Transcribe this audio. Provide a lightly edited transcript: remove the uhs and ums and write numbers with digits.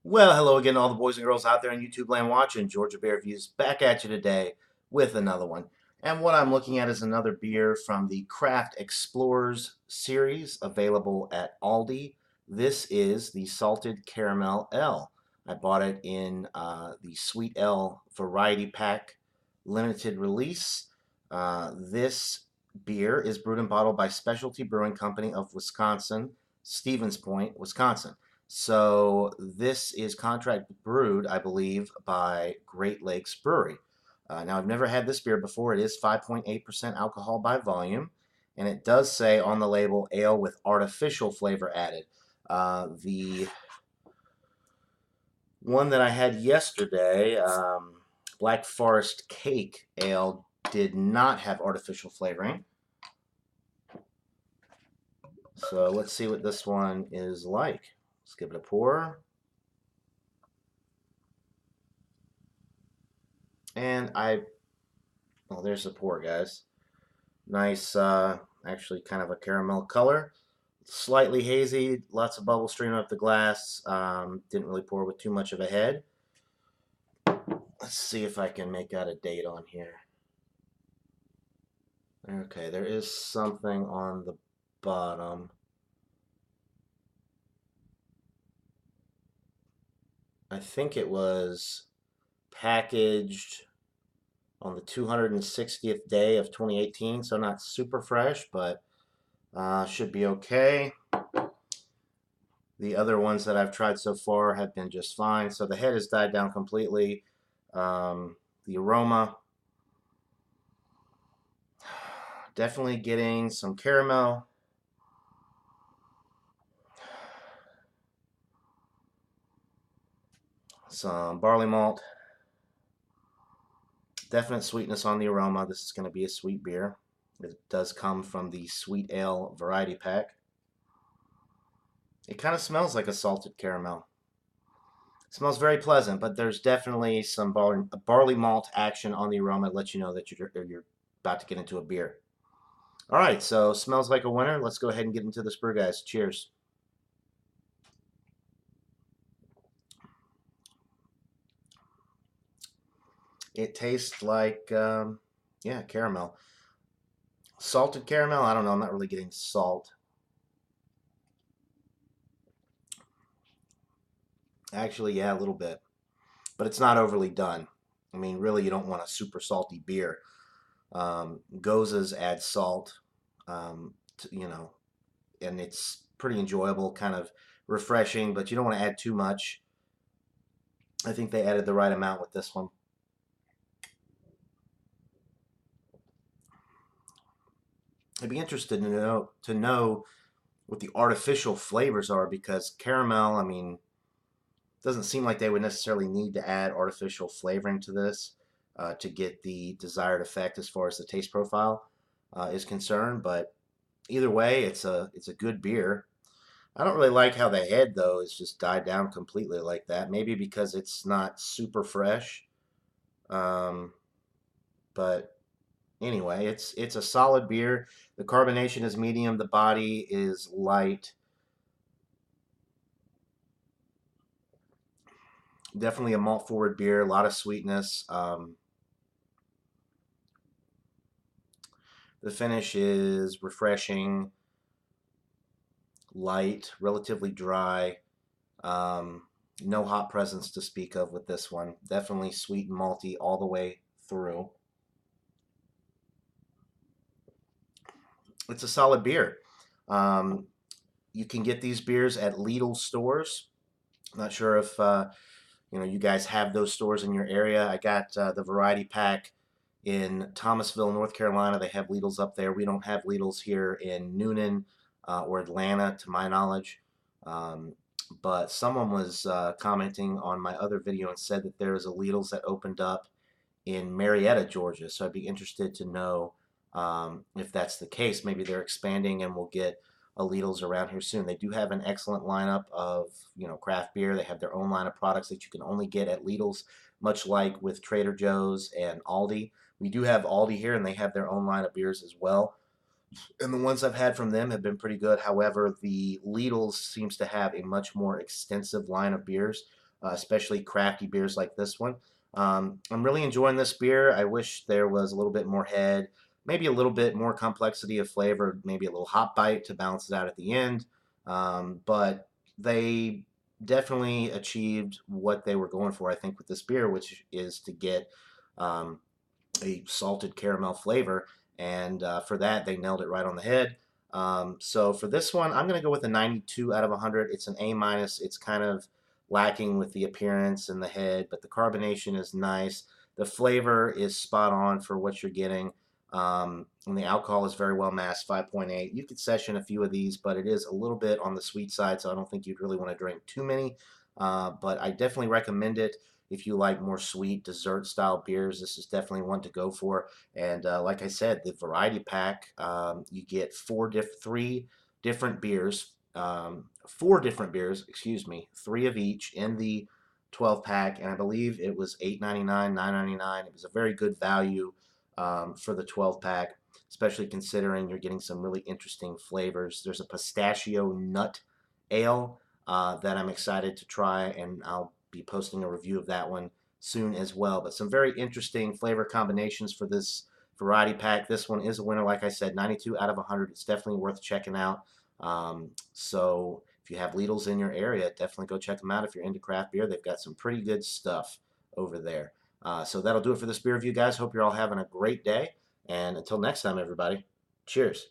Well, hello again, to all the boys and girls out there in YouTube land watching. Georgia Beer Views back at you today with another one. And what I'm looking at is another beer from the Craft Explorers series available at Aldi. This is the Salted Caramel L. I bought it in the Sweet L Variety Pack limited release. This beer is brewed and bottled by Specialty Brewing Company of Wisconsin, Stevens Point, Wisconsin. So this is contract brewed, I believe, by Great Lakes Brewery. Now, I've never had this beer before. It is 5.8% alcohol by volume, and it does say on the label ale with artificial flavor added. The one that I had yesterday, Black Forest Cake Ale, did not have artificial flavoring. So let's see what this one is like. Let's give it a pour. And well, there's the pour, guys. Nice, actually kind of a caramel color. Slightly hazy, lots of bubbles streaming up the glass. Didn't really pour with too much of a head. Let's see if I can make out a date on here. Okay, there is something on the bottom. I think it was packaged on the 260th day of 2018, so not super fresh, but should be okay. The other ones that I've tried so far have been just fine. So the head has died down completely. The aroma, definitely getting some caramel. Some barley malt. Definite sweetness on the aroma. This is going to be a sweet beer. It does come from the Sweet Ale Variety Pack. It kind of smells like a salted caramel. It smells very pleasant, but there's definitely some barley malt action on the aroma to let you know that you're about to get into a beer. All right, so smells like a winner. Let's go ahead and get into this brew, guys. Cheers. It tastes like, yeah, caramel. Salted caramel? I don't know. I'm not really getting salt. Actually, yeah, a little bit. But it's not overly done. I mean, really, you don't want a super salty beer. Gozas add salt, and it's pretty enjoyable, kind of refreshing, but you don't want to add too much. I think they added the right amount with this one. I'd be interested to know what the artificial flavors are because caramel, I mean, doesn't seem like they would necessarily need to add artificial flavoring to this to get the desired effect as far as the taste profile is concerned. But either way, it's a good beer. I don't really like how the head though is just died down completely like that. Maybe because it's not super fresh. Um, but anyway, it's a solid beer. The carbonation is medium. The body is light. Definitely a malt forward beer. A lot of sweetness. The finish is refreshing, light, relatively dry. Um, no hot presence to speak of with this one. Definitely sweet and malty all the way through. It's a solid beer. Um, you can get these beers at Lidl stores. Not sure if you guys have those stores in your area. I got the variety pack in Thomasville, North Carolina. They have Lidl's up there. We don't have Lidl's here in Noonan or Atlanta, to my knowledge. Um, but someone was commenting on my other video and said that there is a Lidl's that opened up in Marietta, Georgia. So I'd be interested to know if that's the case. Maybe they're expanding and we'll get a Lidl's around here soon. They do have an excellent lineup of craft beer. They have their own line of products that you can only get at Lidl's, much like with Trader Joe's and Aldi. We do have Aldi here, and they have their own line of beers as well. And the ones I've had from them have been pretty good. However, the Lidl's seems to have a much more extensive line of beers. especially crafty beers like this one. I'm really enjoying this beer. I wish there was a little bit more head, maybe a little bit more complexity of flavor, maybe a little hop bite to balance it out at the end. But they definitely achieved what they were going for, I think, with this beer, which is to get um, a salted caramel flavor. And for that, they nailed it right on the head. So for this one, I'm going to go with a 92 out of 100. It's an A minus. It's kind of lacking with the appearance and the head, but the carbonation is nice. The flavor is spot on for what you're getting. And the alcohol is very well masked, 5.8. You could session a few of these, but it is a little bit on the sweet side, so I don't think you'd really want to drink too many. But I definitely recommend it. If you like more sweet dessert style beers, this is definitely one to go for. And like I said, the variety pack, you get three different beers, four different beers, excuse me, three of each in the 12 pack, and I believe it was $8.99, $9.99. It was a very good value for the 12 pack, especially considering you're getting some really interesting flavors. There's a pistachio nut ale that I'm excited to try, and I'll be posting a review of that one soon as well. But some very interesting flavor combinations for this variety pack. This one is a winner, like I said, 92 out of 100. It's definitely worth checking out. So if you have Lidl's in your area, definitely go check them out. If you're into craft beer, they've got some pretty good stuff over there. So that'll do it for this beer review, guys. Hope you're all having a great day. And until next time, everybody, cheers.